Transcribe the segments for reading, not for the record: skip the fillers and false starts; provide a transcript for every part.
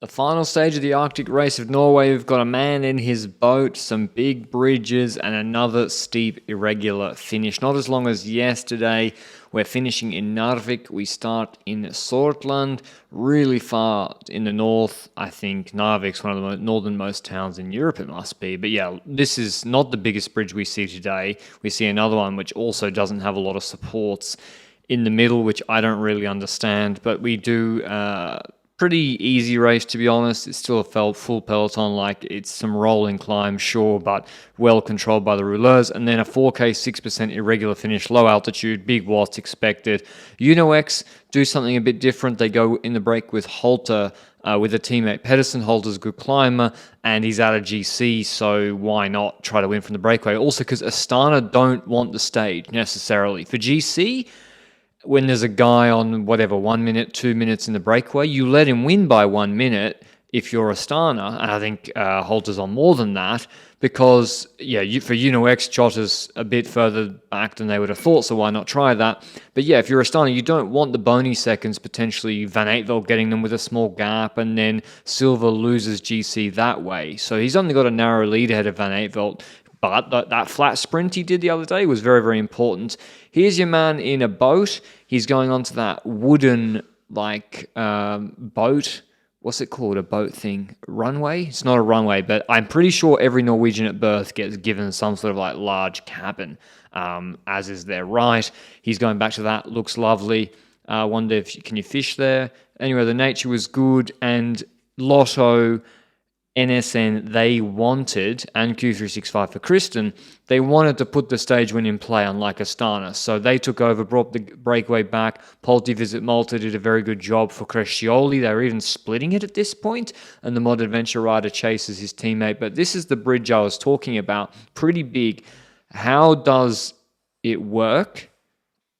The final stage of the Arctic Race of Norway, we've got a man in his boat, some big bridges, and another steep, irregular finish. Not as long as yesterday. We're finishing in Narvik. We start in Sortland, really far in the north. I think Narvik's one of the northernmost towns in Europe, it must be. But yeah, this is not the biggest bridge we see today. We see another one which also doesn't have a lot of supports in the middle, which I don't really understand. But we do... pretty easy race, to be honest. It's still a full peloton, like it's some rolling climb, sure, but well controlled by the rouleurs. And then a 4K 6% irregular finish, low altitude, big watts expected. UnoX do something a bit different. They go in the break with Halter, with a teammate Pedersen. Halter's a good climber, and he's at a GC, so why not try to win from the breakaway? Also, because Astana don't want the stage necessarily. For GC, when there's a guy on whatever 1 minute, 2 minutes in the breakaway, you let him win by 1 minute if you're Astana, and I think Halter's on more than that, because for UnoX, Jotter's a bit further back than they would have thought, so why not try that? But yeah, if you're Astana, you don't want the bony seconds, potentially Van Aertveld getting them with a small gap, and then Silva loses GC that way. So he's only got a narrow lead ahead of Van Aertveld. But that flat sprint he did the other day was very, very important. Here's your man in a boat. He's going onto that wooden, boat. What's it called? A boat thing? Runway? It's not a runway, but I'm pretty sure every Norwegian at birth gets given some sort of large cabin, as is their right. He's going back to that. Looks lovely. Wonder if can you fish there? Anyway, the nature was good, and Lotto, NSN, they wanted, and Q365 for Kristen, they wanted to put the stage win in play, unlike Astana. So they took over, brought the breakaway back. Polti Visit Malta did a very good job for Crescioli. They were even splitting it at this point, and the Mod Adventure rider chases his teammate. But this is the bridge I was talking about. Pretty big. How does it work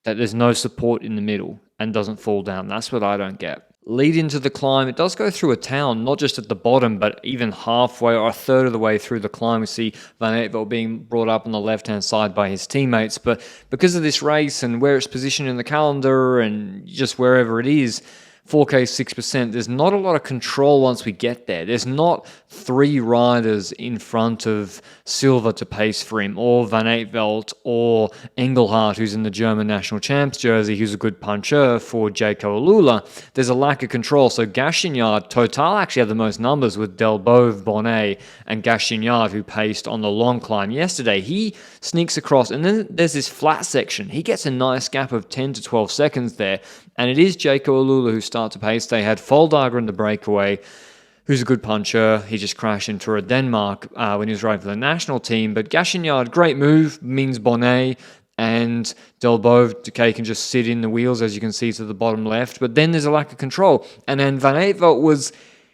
that there's no support in the middle and doesn't fall down? That's what I don't get. Lead into the climb. It does go through a town, not just at the bottom, but even halfway or a third of the way through the climb. We see Van Aertveld being brought up on the left-hand side by his teammates. But because of this race and where it's positioned in the calendar and just wherever it is, 4K 6%, there's not a lot of control once we get there. There's not three riders in front of Silva to pace for him, or Van Aertveld, or Engelhardt, who's in the German national champs jersey, who's a good puncher for Jaco Alula. There's a lack of control. So Gashignard, Total actually had the most numbers with Delbove, Bonnet, and Gashignard, who paced on the long climb yesterday. He sneaks across, and then there's this flat section. He gets a nice gap of 10 to 12 seconds there, and it is Jaco Alula who starts to pace. They had Foldager in the breakaway, who's a good puncher. He just crashed in Tour of Denmark when he was riding for the national team. But Gashignard, great move, means Bonnet, and Delbove can just sit in the wheels, as you can see to the bottom left. But then there's a lack of control. And then Van Aertveld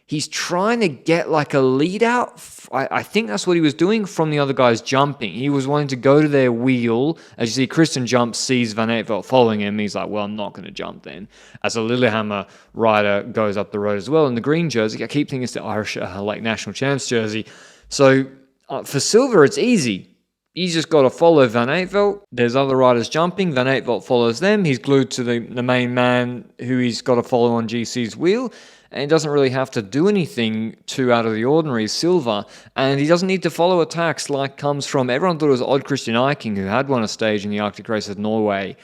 he's trying to get a lead out. I think that's what he was doing from the other guys jumping. He was wanting to go to their wheel. As you see, Kristen jumps, sees Van Aertveld following him. He's like, well, I'm not going to jump then. As a Lillehammer rider goes up the road as well in the green jersey. I keep thinking it's the Irish national champs jersey. So for Silva, it's easy. He's just got to follow Van Aertveld. There's other riders jumping. Van Aertveld follows them. He's glued to the main man who he's got to follow on GC's wheel. And he doesn't really have to do anything too out of the ordinary, Silva. And he doesn't need to follow attacks comes from... Everyone thought it was Odd Christian Eiking, who had won a stage in the Arctic Race of Norway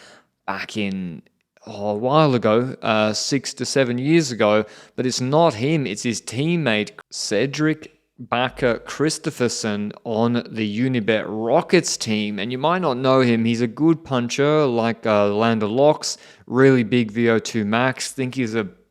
back in a while ago, 6 to 7 years ago. But it's not him. It's his teammate, Cedric Bakker Christophersen, on the Unibet Rockets team. And you might not know him. He's a good puncher, like Lander Locks, really big VO2 max. Think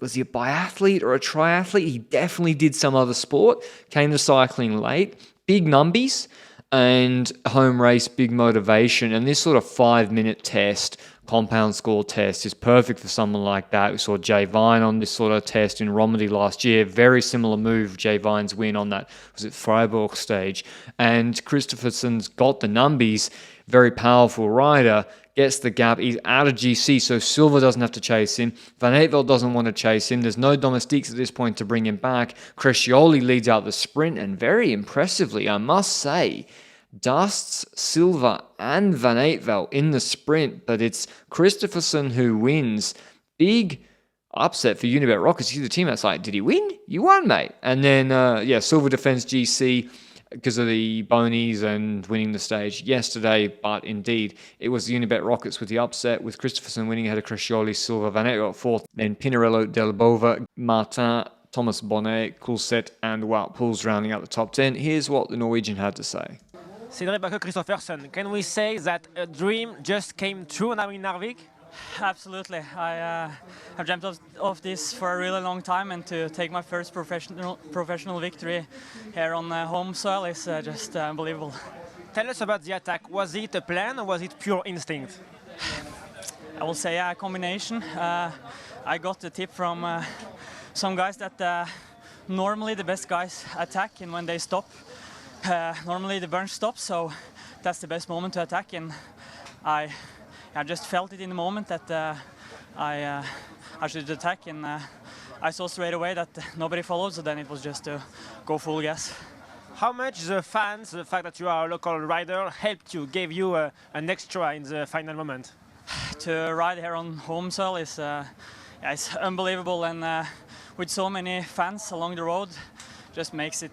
was he a biathlete or a triathlete? He definitely did some other sport. Came to cycling late. Big numbies and home race, big motivation. And this sort of 5-minute test, compound score test, is perfect for someone like that. We saw Jay Vine on this sort of test in Romandy last year. Very similar move, Jay Vine's win on that, was it Freiburg stage. And Christophersen's got the numbies, very powerful rider, gets the gap. He's out of GC, so Silva doesn't have to chase him. Van Aertveld doesn't want to chase him. There's no domestiques at this point to bring him back. Crescioli leads out the sprint, and very impressively, I must say, dusts Silva and Van Aertveld in the sprint, but it's Christophersen who wins. Big upset for Unibet Rockets. He's the team that's like, did he win? You won, mate. And then, Silver defends GC because of the bonies and winning the stage yesterday. But indeed, it was the Unibet Rockets with the upset, with Christopherson winning ahead of Crescioli, Silva, Vanet got fourth, then Pinarello, Delbova, Martin, Thomas Bonnet, Coulset, and Wout Poels rounding out the top 10. Here's what the Norwegian had to say. Cedric Bakker Christopherson, can we say that a dream just came true now in Narvik? Absolutely. I have dreamt of this for a really long time, and to take my first professional victory here on home soil is just unbelievable. Tell us about the attack. Was it a plan or was it pure instinct? I will say a combination. I got the tip from some guys that normally the best guys attack, and when they stop, normally the bunch stops, so that's the best moment to attack, and I just felt it in the moment that I should attack, and I saw straight away that nobody followed, so then it was just to go full gas. How much the fans, the fact that you are a local rider, helped you, gave you an extra in the final moment? To ride here on home soil is it's unbelievable, and with so many fans along the road, just makes it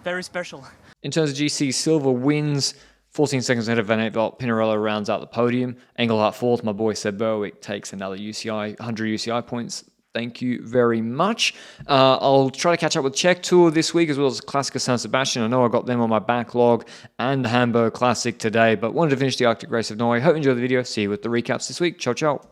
very special. In terms of GC, Silva wins 14 seconds ahead of Van Aert. Pinarello rounds out the podium. Engelhardt fourth. My boy Seb Berwick takes another 100 UCI points. Thank you very much. I'll try to catch up with Czech Tour this week, as well as Classica San Sebastian. I know I got them on my backlog, and the Hamburg Classic today, but wanted to finish the Arctic Race of Norway. Hope you enjoyed the video. See you with the recaps this week. Ciao, ciao.